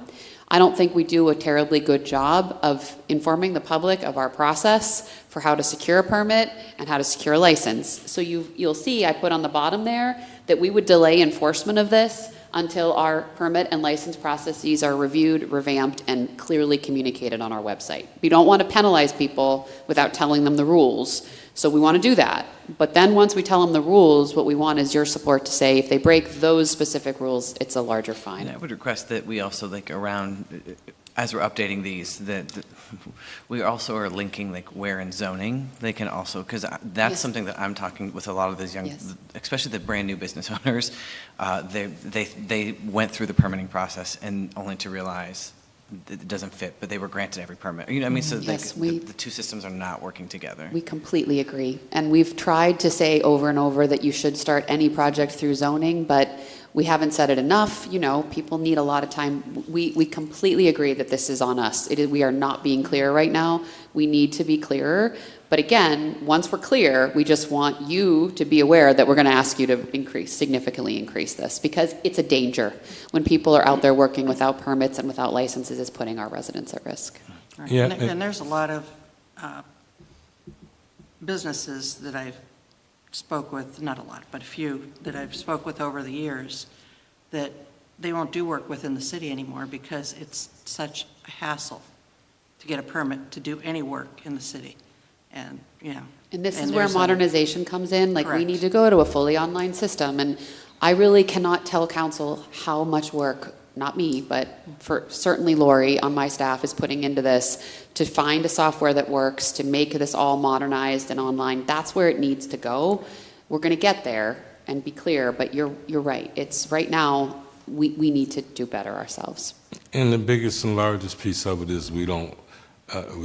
I don't think we do a terribly good job of informing the public of our process for how to secure a permit and how to secure a license. So you'll see I put on the bottom there that we would delay enforcement of this until our permit and license processes are reviewed, revamped, and clearly communicated on our website. We don't want to penalize people without telling them the rules, so we want to do that. But then once we tell them the rules, what we want is your support to say if they break those specific rules, it's a larger And fine. I would request that we also, as we're updating these, that we also are linking, where in zoning they can also, because that's Yes. something that I'm talking with a lot of these young, Yes. especially the brand-new business owners. They went through the permitting process and only to realize that it doesn't fit, but they were granted every permit. You know what I mean? So Yes, the two systems are not working together. We completely agree. And we've tried to say over and over that you should start any project through zoning, but we haven't said it enough. People need a lot of time. We completely agree that this is on us. We are not being clear right now. We need to be clearer. But again, once we're clear, we just want you to be aware that we're going to ask you to significantly increase this, because it's a danger. When people are out there working without permits and without licenses, it's putting our residents at risk. Right. Yeah, And there's a lot of businesses that I've spoke with, not a lot, but a few that I've spoke with over the years, that they won't do work within the city anymore because it's such a hassle to get a permit to do any work in the city. And, And this is And where there's a- modernization comes in, like, we Correct. need to go to a fully online system, and I really cannot tell council how much work, not me, but for certainly Lori on my staff is putting into this, to find a software that works, to make this all modernized and online. That's where it needs to go. We're gonna get there, and be clear, but you're right. It's, right now, we need to do better ourselves. And the biggest and largest piece of it is we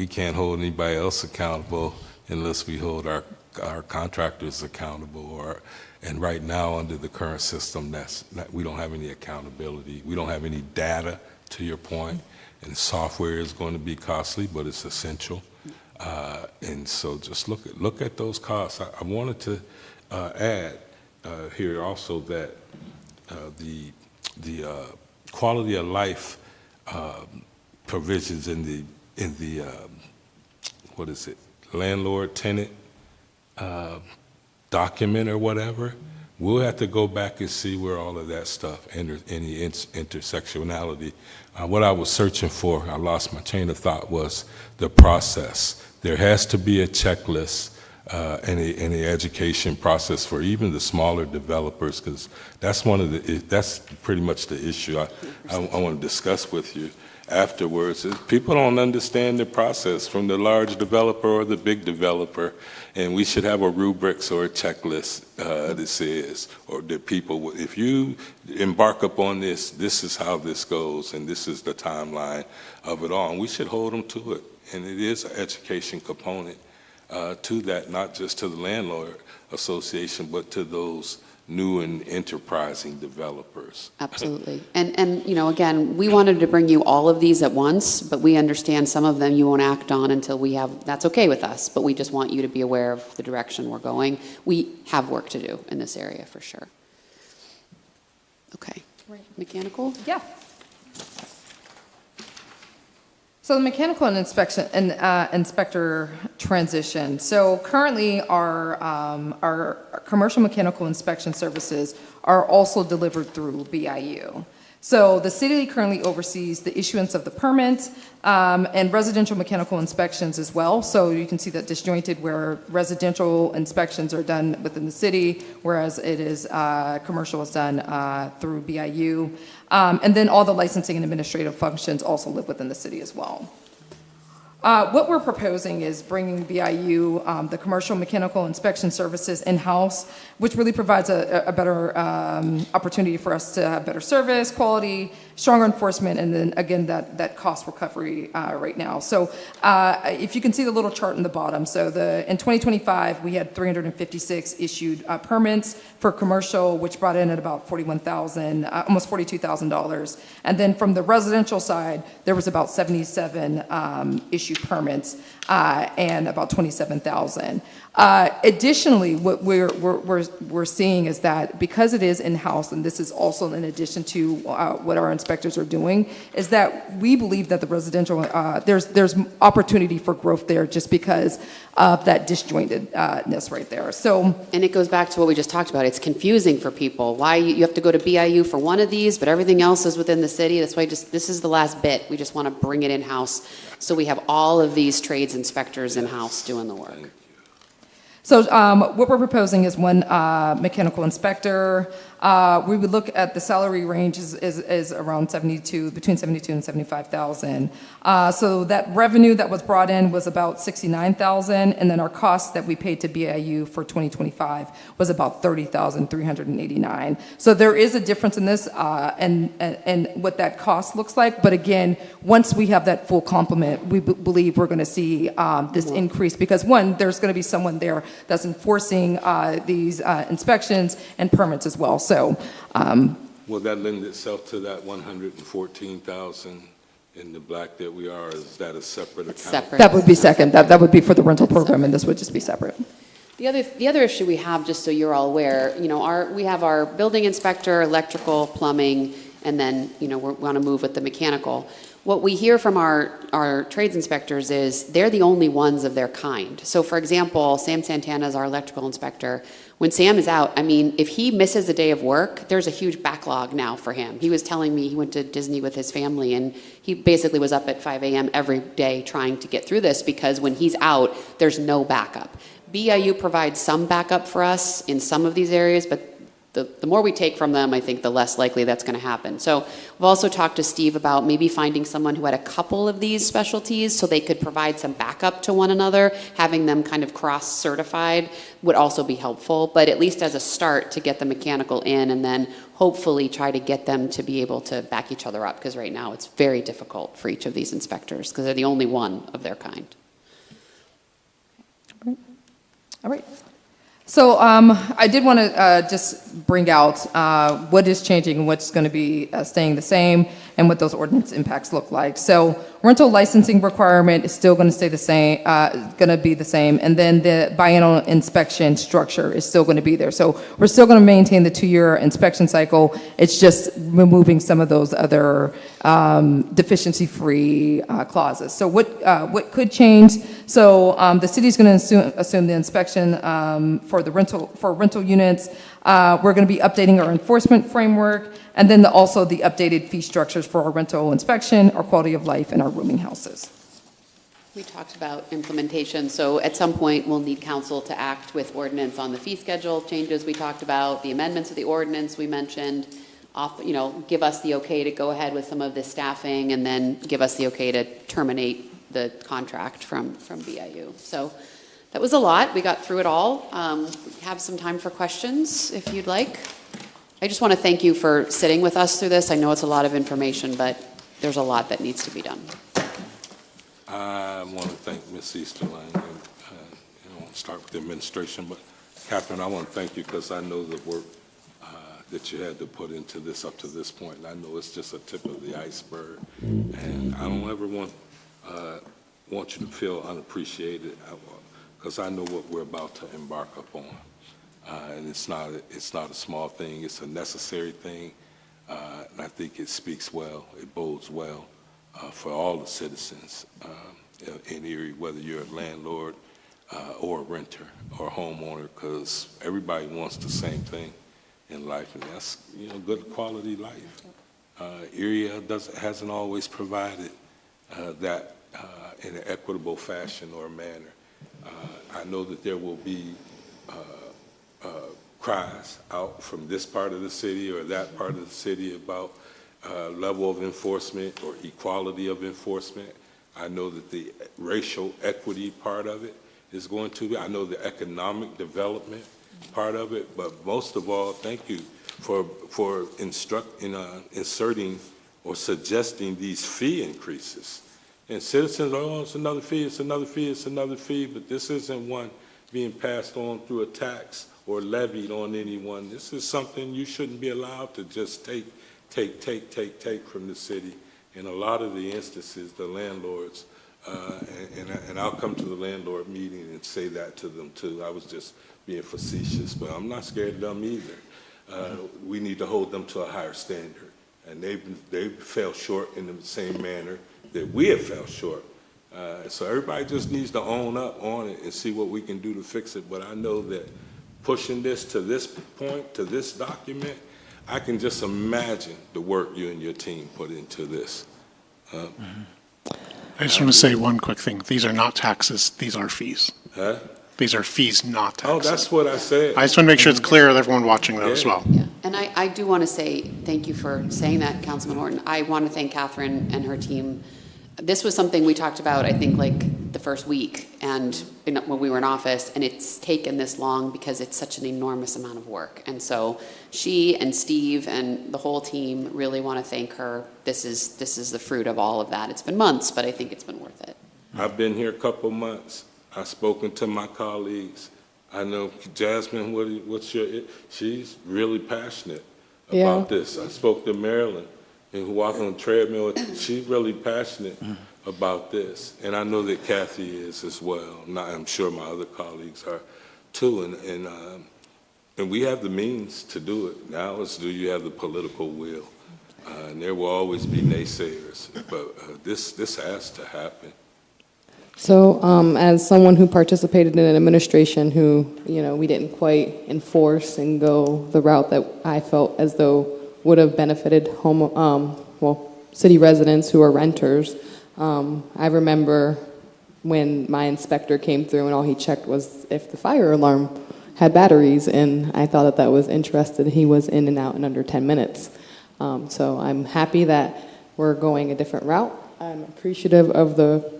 can't hold anybody else accountable unless we hold our contractors accountable. And right now, under the current system, we don't have any accountability. We don't have any data, to your point, and software is going to be costly, but it's essential. And so just look at those costs. I wanted to add here also that the quality of life provisions in the what is it, landlord-tenant document or whatever, we'll have to go back and see where all of that stuff enters, any intersectionality. What I was searching for, I lost my chain of thought, was the process. There has to be a checklist and a education process for even the smaller developers, because that's pretty much the issue I want to discuss with you afterwards. Is people don't understand the process from the large developer or the big developer, and we should have a rubrics or a checklist that says, or that people, if you embark upon this, this is how this goes, and this is the timeline of it all, and we should hold them to it. And it is an education component to that, not just to the landlord association, but to those new and enterprising developers. Absolutely. And, again, we wanted to bring you all of these at once, but we understand some of them you won't act on until that's okay with us, but we just want you to be aware of the direction we're going. We have work to do in this area, for sure. Okay. Mechanical? Yeah. So the mechanical and inspector transition. So currently, our commercial mechanical inspection services are also delivered through BIU. So the city currently oversees the issuance of the permits and residential mechanical inspections as well. So you can see that disjointed, where residential inspections are done within the city, whereas it is commercial is done through BIU. And then all the licensing and administrative functions also live within the city as well. What we're proposing is bringing BIU, the commercial mechanical inspection services, in-house, which really provides a better opportunity for us to have better service, quality, stronger enforcement, and then again that cost recovery right now. So if you can see the little chart in the bottom, so in 2025 we had 356 issued permits for commercial, which brought in at about $41,000, almost $42,000, and then from the residential side there was about 77 issued permits and about 27,000. Additionally, what we're seeing is that because it is in-house, and this is also in addition to what our inspectors are doing, is that we believe that the residential, there's opportunity for growth there just because of that disjointedness right there. So, And it goes back to what we just talked about. It's confusing for people. Why you have to go to BIU for one of these, but everything else is within the city. That's why this is the last bit. We just want to bring it in-house so we have all of these trades inspectors in-house doing the work. So what we're proposing is one mechanical inspector. We would look at the salary range is around between 72 and 75,000. So that revenue that was brought in was about 69,000, and then our cost that we paid to BIU for 2025 was about 30,389. So there is a difference in this and what that cost looks like. But again, once we have that full complement, we believe we're going to see this increase because one, there's going to be someone there that's enforcing these inspections and permits as well. So, Will that lend itself to that 114,000 in the black that we are? Is that a separate account? Separate. that would be second. That would be for the rental program, and this would just be separate. The other issue we have, just so you're all aware, we have our building inspector, electrical, plumbing, and then, we want to move with the mechanical. What we hear from our trades inspectors is they're the only ones of their kind. So for example, Sam Santana is our electrical inspector. When Sam is out, if he misses a day of work, there's a huge backlog now for him. He was telling me he went to Disney with his family and he basically was up at 5 a.m. every day trying to get through this because when he's out, there's no backup. BIU provides some backup for us in some of these areas, but the more we take from them, I think the less likely that's going to happen. So we've also talked to Steve about maybe finding someone who had a couple of these specialties so they could provide some backup to one another. Having them kind of cross-certified would also be helpful, but at least as a start to get the mechanical in, and then hopefully try to get them to be able to back each other up, because right now it's very difficult for each of these inspectors because they're the only one of their kind. All right. So I did want to just bring out what is changing and what's going to be staying the same, and what those ordinance impacts look like. So rental licensing requirement is still going to stay the same, going to be the same, and then the biennial inspection structure is still going to be there. So we're still going to maintain the 2-year inspection cycle. It's just removing some of those other deficiency-free clauses. So what could change? So the city's going to assume the inspection for rental units. We're going to be updating our enforcement framework, and then also the updated fee structures for our rental inspection, our quality of life, and our rooming houses. We talked about implementation, so at some point, we'll need council to act with ordinance on the fee schedule changes we talked about, the amendments of the ordinance we mentioned, give us the okay to go ahead with some of this staffing, and then give us the okay to terminate the contract from BIU. So that was a lot. We got through it all. We have some time for questions if you'd like. I just want to thank you for sitting with us through this. I know it's a lot of information, but there's a lot that needs to be done. I want to thank Ms. Easterling, and I want to start with the administration, but Catherine, I want to thank you because I know the work that you had to put into this up to this point, and I know it's just a tip of the iceberg, and I don't ever want you to feel unappreciated, because I know what we're about to embark upon. And it's not a small thing, it's a necessary thing, and I think it speaks well, it bodes well for all the citizens in Erie, whether you're a landlord or a renter or a homeowner, because everybody wants the same thing in life, and that's good quality life. Erie hasn't always provided that in an equitable fashion or manner. I know that there will be cries out from this part of the city or that part of the city about level of enforcement or equality of enforcement. I know that the racial equity part of it is going to be. I know the economic development part of it, but most of all, thank you for inserting or suggesting these fee increases. And citizens, it's another fee, it's another fee, it's another fee, but this isn't one being passed on through a tax or levied on anyone. This is something you shouldn't be allowed to just take from the city. In a lot of the instances, the landlords, and I'll come to the landlord meeting and say that to them too. I was just being facetious, but I'm not scared of them either. We need to hold them to a higher standard, and they fell short in the same manner that we have fell short. So everybody just needs to own up on it and see what we can do to fix it. But I know that pushing this to this point, to this document, I can just imagine the work you and your team put into this. I just want to say one quick thing. These are not taxes, these are fees. Huh? These are fees, not taxes. Oh, that's what I said. I just want to make sure it's clear to everyone watching though as well. Yeah, and I do want to say thank you for saying that, Councilman Horton. I want to thank Catherine and her team. This was something we talked about, I think, like the first week and when we were in office, and it's taken this long because it's such an enormous amount of work. And so she and Steve and the whole team really want to thank her. This is the fruit of all of that. It's been months, but I think it's been worth it. I've been here a couple months. I've spoken to my colleagues. I know Jasmine, she's really passionate about this. I spoke to Marilyn, who walked on the treadmill. She's really passionate about this. And I know that Kathy is as well. I'm sure my other colleagues are too. And we have the means to do it. Now it's, do you have the political will? And there will always be naysayers, but this has to happen. So as someone who participated in an administration who, we didn't quite enforce and go the route that I felt as though would have benefited city residents who are renters. I remember when my inspector came through and all he checked was if the fire alarm had batteries, and I thought that that was interesting. He was in and out in under 10 minutes. So I'm happy that we're going a different route. I'm appreciative of the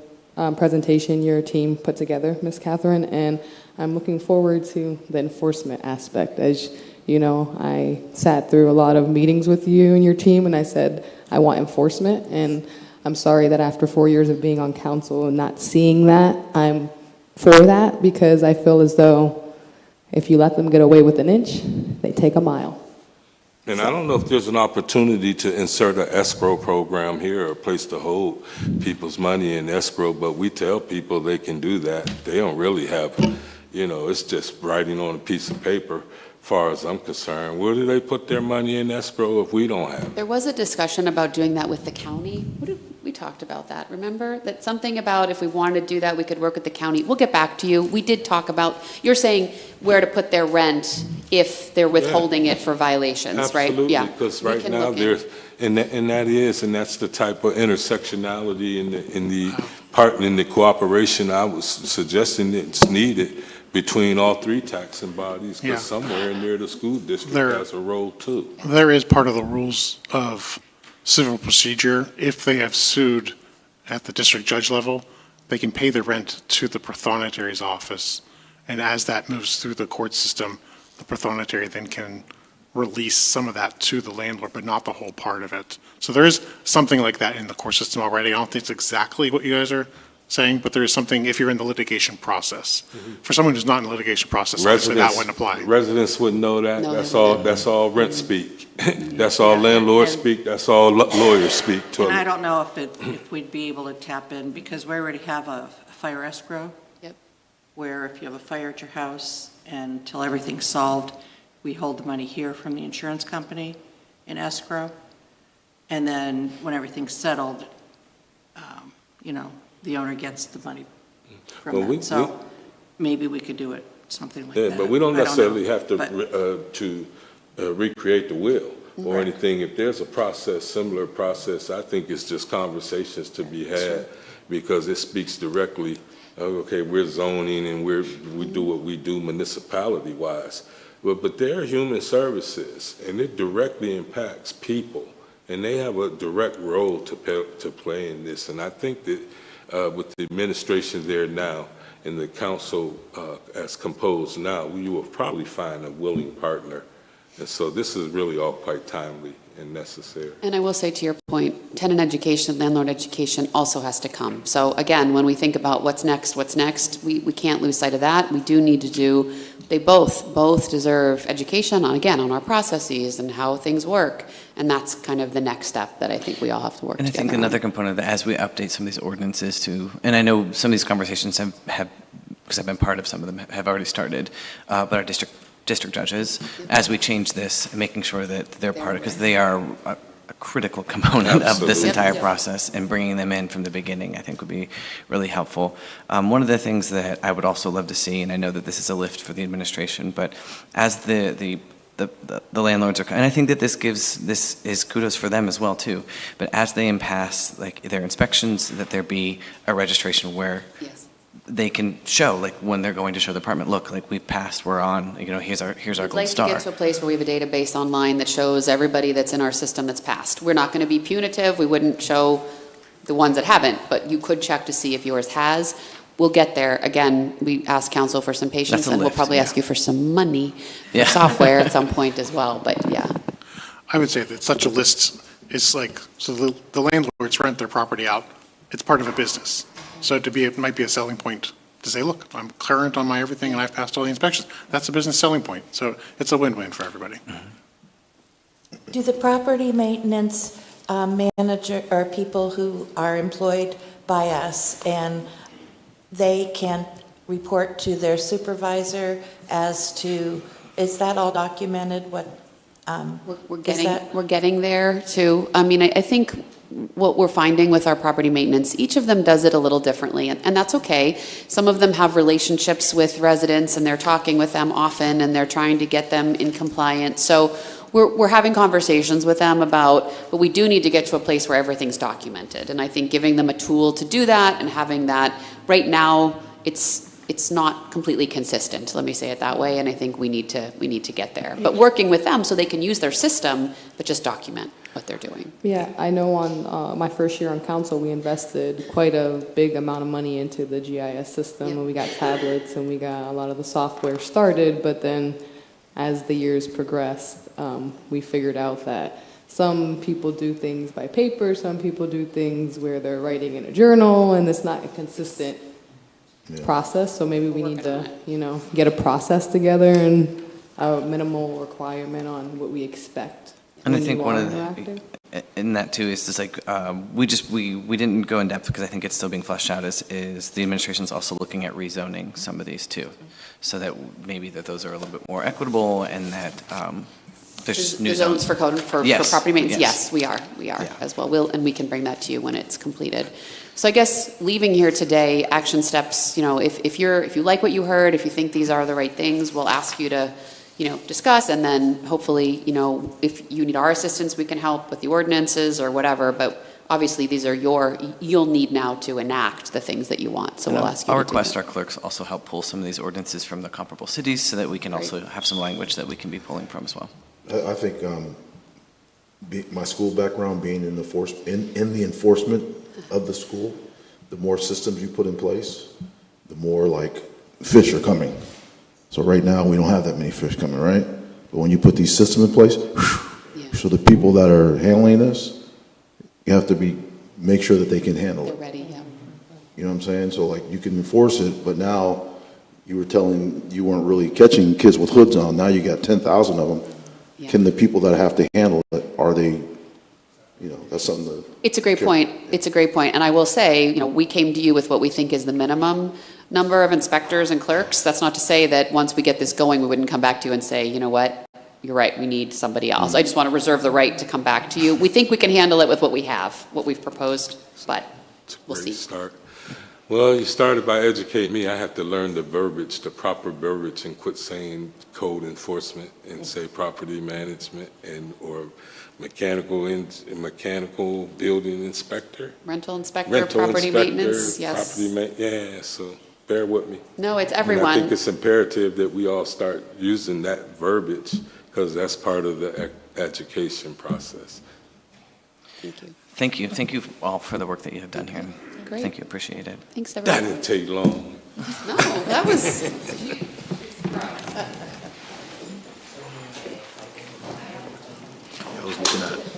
presentation your team put together, Ms. Catherine, and I'm looking forward to the enforcement aspect. As you know, I sat through a lot of meetings with you and your team, and I said, I want enforcement, and I'm sorry that after 4 years of being on council and not seeing that, I'm for that, because I feel as though if you let them get away with an inch, they take a mile. And I don't know if there's an opportunity to insert an escrow program here, or a place to hold people's money in escrow, but we tell people they can do that. They don't really have, it's just writing on a piece of paper, as far as I'm concerned. Where do they put their money in escrow if we don't have it? There was a discussion about doing that with the county. We talked about that, remember? That something about if we wanted to do that, we could work with the county. We'll get back to you. We did talk about, you're saying where to put their rent if they're withholding it for violations, right? Absolutely, Yeah. because We right can now look in. there's, and that's the type of intersectionality in the cooperation I was suggesting it's needed between all three taxing bodies, Yeah. because somewhere in there, the school district There- has a role too. There is part of the rules of civil procedure. If they have sued at the district judge level, they can pay the rent to the prothonotari's office. And as that moves through the court system, the prothonotary then can release some of that to the landlord, but not the whole part of it. So there is something like that in the court system already. I don't think it's exactly what you guys are saying, but there is something if you're in the litigation process. For someone who's not in the litigation process, obviously that wouldn't apply. Residents wouldn't know that. No, they That's all, wouldn't. that's all rent speak. That's all landlords speak. That's all lawyers speak to And I them. don't know if we'd be able to tap in, because we already have a fire escrow. Yep. Where if you have a fire at your house and until everything's solved, we hold the money here from the insurance company in escrow. And then when everything's settled, the owner gets the money Well, from we- that. So maybe we could do it, something like that. Yeah, but we don't I know, necessarily have to, but- recreate the will or Right. anything. If there's a process, similar process, I think it's just conversations to be had, because it speaks directly, okay, we're zoning and we do what we do municipality-wise. But they're human services, and it directly impacts people, and they have a direct role to play in this. And I think that with the administration there now, and the council as composed now, you will probably find a willing partner. And so this is really all quite timely and necessary. And I will say to your point, tenant education, landlord education also has to come. So again, when we think about what's next, we can't lose sight of that. We do need to do, they both deserve education on our processes and how things work. And that's kind of the next step that I think we all have to work And I together think on. another component that as we update some of these ordinances too, and I know some of these conversations have because I've been part of some of them, have already started, but our district judges, as we change this, making sure that they're part of, because they are a critical component of this Absolutely. entire Yep. process, and bringing them in from the beginning, I think would be really helpful. One of the things that I would also love to see, and I know that this is a lift for the administration, but as the landlords are, and I think that this is kudos for them as well too, but as they pass like their inspections, that there be a registration where Yes. they can show, like when they're going to show the apartment, look, like we passed, we're on, here's our We'd gold like to star. get to a place where we have a database online that shows everybody that's in our system that's passed. We're not going to be punitive, we wouldn't show the ones that haven't, but you could check to see if yours has. We'll get there. Again, we ask council for some patience, That's a and we'll lift, probably yeah. ask you for some money for Yeah. software at some point as well, but yeah. I would say that such a list is like, so the landlords rent their property out. It's part of a business. So it might be a selling point to say, look, I'm current on my everything and I've passed all the inspections. That's a business selling point. So it's a win-win for everybody. Do the property maintenance manager, or people who are employed by us, and they can report to their supervisor as to, is that all documented, what? We're getting there too. I mean, I think what we're finding with our property maintenance, each of them does it a little differently, and that's okay. Some of them have relationships with residents, and they're talking with them often, and they're trying to get them in compliance. So we're having conversations with them about, but we do need to get to a place where everything's documented. And I think giving them a tool to do that and having that, right now, it's not completely consistent, let me say it that way, and I think we need to get there. But working with them so they can use their system, but just document what they're doing. Yeah, I know on my first year on council, we invested quite a big amount of money into the GIS system, Yeah. and we got tablets, and we got a lot of the software started, but then as the years progressed, we figured out that some people do things by paper, some people do things where they're writing in a journal, and it's not a consistent process, so maybe we need to, get a process together and a minimal requirement on what we expect. And I when think you one are of interacting. in that too is just like, we didn't go in depth because I think it's still being fleshed out, is the administration's also looking at rezoning some of these too. So that maybe that those are a little bit more equitable and that there's new The zones for code, for Yes, property maintenance, yes. yes, we are Yeah. as well. And we can bring that to you when it's completed. So I guess leaving here today, action steps, if you like what you heard, if you think these are the right things, we'll ask you to, discuss, and then hopefully, if you need our assistance, we can help with the ordinances or whatever, but obviously these are you'll need now to enact the things that you want, so we'll ask you I'll to do request that. our clerks also help pull some of these ordinances from the comparable cities so that we can also have some language that we can be pulling from as well. I think my school background being in the enforcement of the school, the more systems you put in place, the more like fish are coming. So right now, we don't have that many fish coming, right? But when you put these systems in place, Yeah. so the people that are handling this, you have to make sure that they can handle They're it. ready, yeah. You know what I'm saying? So like you can enforce it, but now you were telling you weren't really catching kids with hoods on. Now you got 10,000 of them. Yeah. Can the people that have to handle it, are they, that's something to. It's a great point. It's a great point. And I will say, we came to you with what we think is the minimum number of inspectors and clerks. That's not to say that once we get this going, we wouldn't come back to you and say, you know what, you're right, we need somebody else. I just want to reserve the right to come back to you. We think we can handle it with what we have, what we've proposed, but we'll Great see. start. Well, you started by educating me. I have to learn the verbiage, the proper verbiage, and quit saying code enforcement and say property management or mechanical building inspector. Rental inspector, Rental property inspector, maintenance, yes. Yeah, so bear with me. No, it's And I everyone. think it's imperative that we all start using that verbiage because that's part of the education process. Thank you. Thank you. Thank you all for the work that you have done here. Great. Thank you. Appreciate it. Thanks, That everyone. didn't take long. No, that was, I was looking at